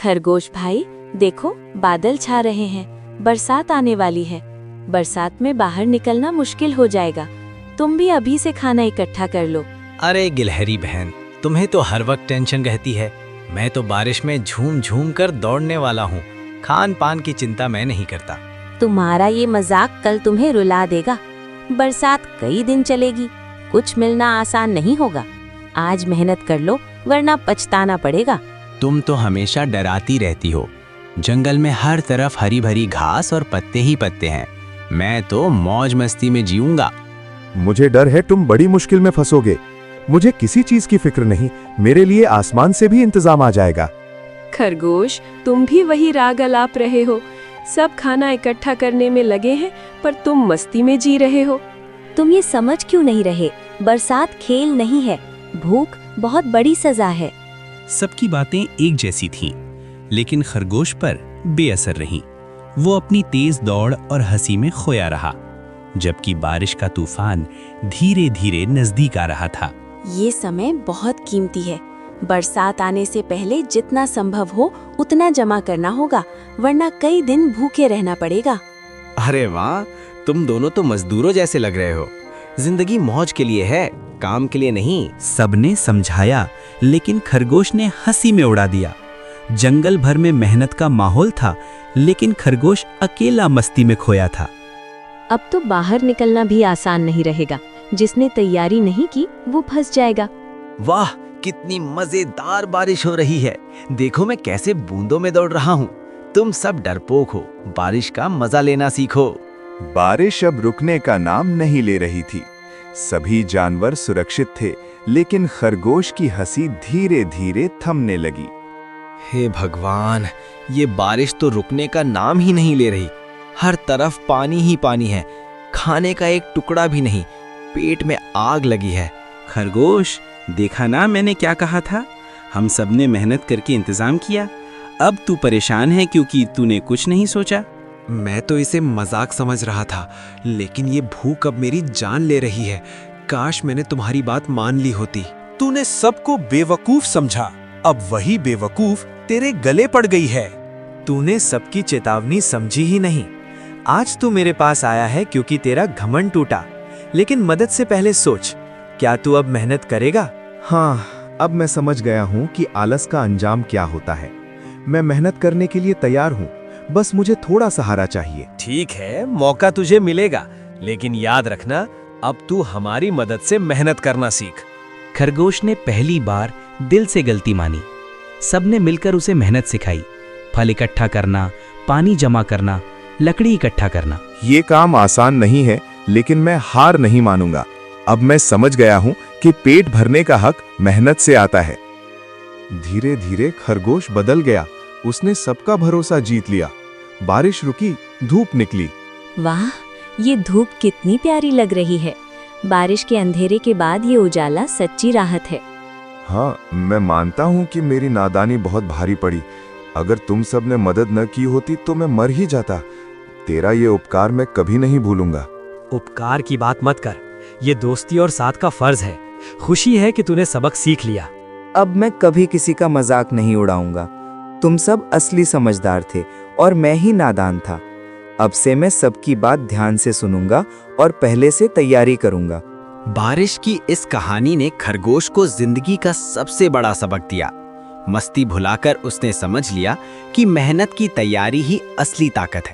खरगोश भाई देखो, बादल छा रहे हैं, बरसात आने वाली है। बरसात में बाहर निकलना मुश्किल हो जाएगा। तुम भी अभी से खाना इकट्ठा कर लो। अरे गिलहरी बहन, तुम्हें तो हर वक्त टेंशन रहती है। मैं तो बारिश में झूम झूम कर दौड़ने वाला हूँ। खान पान की चिंता मैं नहीं करता। तुम्हारा ये मजाक कल तुम्हें रुला देगा। बरसात कई दिन चलेगी, कुछ मिलना आसान नहीं होगा। आज मेहनत कर लो, वरना पछताना पड़ेगा। तुम तो हमेशा डराती रहती हो। जंगल में हर तरफ हरी भरी घास और पत्ते ही पत्ते हैं। मैं तो मौज मस्ती में जीऊंगा। मुझे डर है तुम बड़ी मुश्किल में फंसोगे। मुझे किसी चीज की फिक्र नहीं, मेरे लिए आसमान से भी इंतजाम आ जाएगा। खरगोश, तुम भी वही राग अलाप रहे हो। सब खाना इकट्ठा करने में लगे हैं, पर तुम मस्ती में जी रहे हो। तुम ये समझ क्यों नहीं रहे? बरसात खेल नहीं है, भूख बहुत बड़ी सजा है। सबकी बातें एक जैसी थीं, लेकिन खरगोश पर बेअसर रहीं। वो अपनी तेज दौड़ और हंसी में खोया रहा, जबकि बारिश का तूफान धीरे धीरे नजदीक आ रहा था। ये समय बहुत कीमती है। बरसात आने से पहले जितना संभव हो उतना जमा करना होगा, वरना कई दिन भूखे रहना पड़ेगा। अरे वाह, तुम दोनों तो मजदूरों जैसे लग रहे हो। जिंदगी मौज के लिए है, काम के लिए नहीं। सबने समझाया, लेकिन खरगोश ने हंसी में उड़ा दिया। जंगल भर में मेहनत का माहौल था, लेकिन खरगोश अकेला मस्ती में खोया था। अब तो बाहर निकलना भी आसान नहीं रहेगा। जिसने तैयारी नहीं की वो फंस जाएगा। वाह, कितनी मजेदार बारिश हो रही है। देखो मैं कैसे बूंदों में दौड़ रहा हूँ। तुम सब डरपोक हो, बारिश का मजा लेना सीखो। बारिश अब रुकने का नाम नहीं ले रही थी। सभी जानवर सुरक्षित थे, लेकिन खरगोश की हंसी धीरे धीरे थमने लगी। हे भगवान, ये बारिश तो रुकने का नाम ही नहीं ले रही। हर तरफ पानी ही पानी है, खाने का एक टुकड़ा भी नहीं। पेट में आग लगी है। खरगोश, देखा ना मैंने क्या कहा था? हम सबने मेहनत करके इंतजाम किया। अब तू परेशान है क्योंकि तूने कुछ नहीं सोचा। मैं तो इसे मजाक समझ रहा था, लेकिन ये भूख अब मेरी जान ले रही है। काश मैंने तुम्हारी बात मान ली होती। तूने सबको बेवकूफ समझा, अब वही बेवकूफ तेरे गले पड़ गई है। तूने सबकी चेतावनी समझी ही नहीं। आज तू मेरे पास आया है क्योंकि तेरा घमंड टूटा, लेकिन मदद से पहले सोच, क्या तू अब मेहनत करेगा? हाँ, अब मैं समझ गया हूँ कि आलस का अंजाम क्या होता है। मैं मेहनत करने के लिए तैयार हूँ, बस मुझे थोड़ा सहारा चाहिए। ठीक है, मौका तुझे मिलेगा, लेकिन याद रखना, अब तू हमारी मदद से मेहनत करना सीख। खरगोश ने पहली बार दिल से गलती मानी। सबने मिलकर उसे मेहनत सिखाई। फल इकट्ठा करना, पानी जमा करना, लकड़ी इकट्ठा करना। ये काम आसान नहीं है, लेकिन मैं हार नहीं मानूंगा। अब मैं समझ गया हूँ कि पेट भरने का हक मेहनत से आता है। धीरे धीरे खरगोश बदल गया। उसने सबका भरोसा जीत लिया। बारिश रुकी, धूप निकली। वाह, ये धूप कितनी प्यारी लग रही है। बारिश के अंधेरे के बाद ये उजाला सच्ची राहत है। हाँ, मैं मानता हूँ कि मेरी नादानी बहुत भारी पड़ी। अगर तुम सब ने मदद न की होती तो मैं मर ही जाता। तेरा ये उपकार मैं कभी नहीं भूलूंगा। उपकार की बात मत कर, ये दोस्ती और साथ का फर्ज है। खुशी है कि तूने सबक सीख लिया। अब मैं कभी किसी का मजाक नहीं उड़ाऊंगा। तुम सब असली समझदार थे और मैं ही नादान था। अब से मैं सबकी बात ध्यान से सुनूंगा और पहले से तैयारी करूंगा। बारिश की इस कहानी ने खरगोश को जिंदगी का सबसे बड़ा सबक दिया। मस्ती भुलाकर उसने समझ लिया कि मेहनत की तैयारी ही असली ताकत है।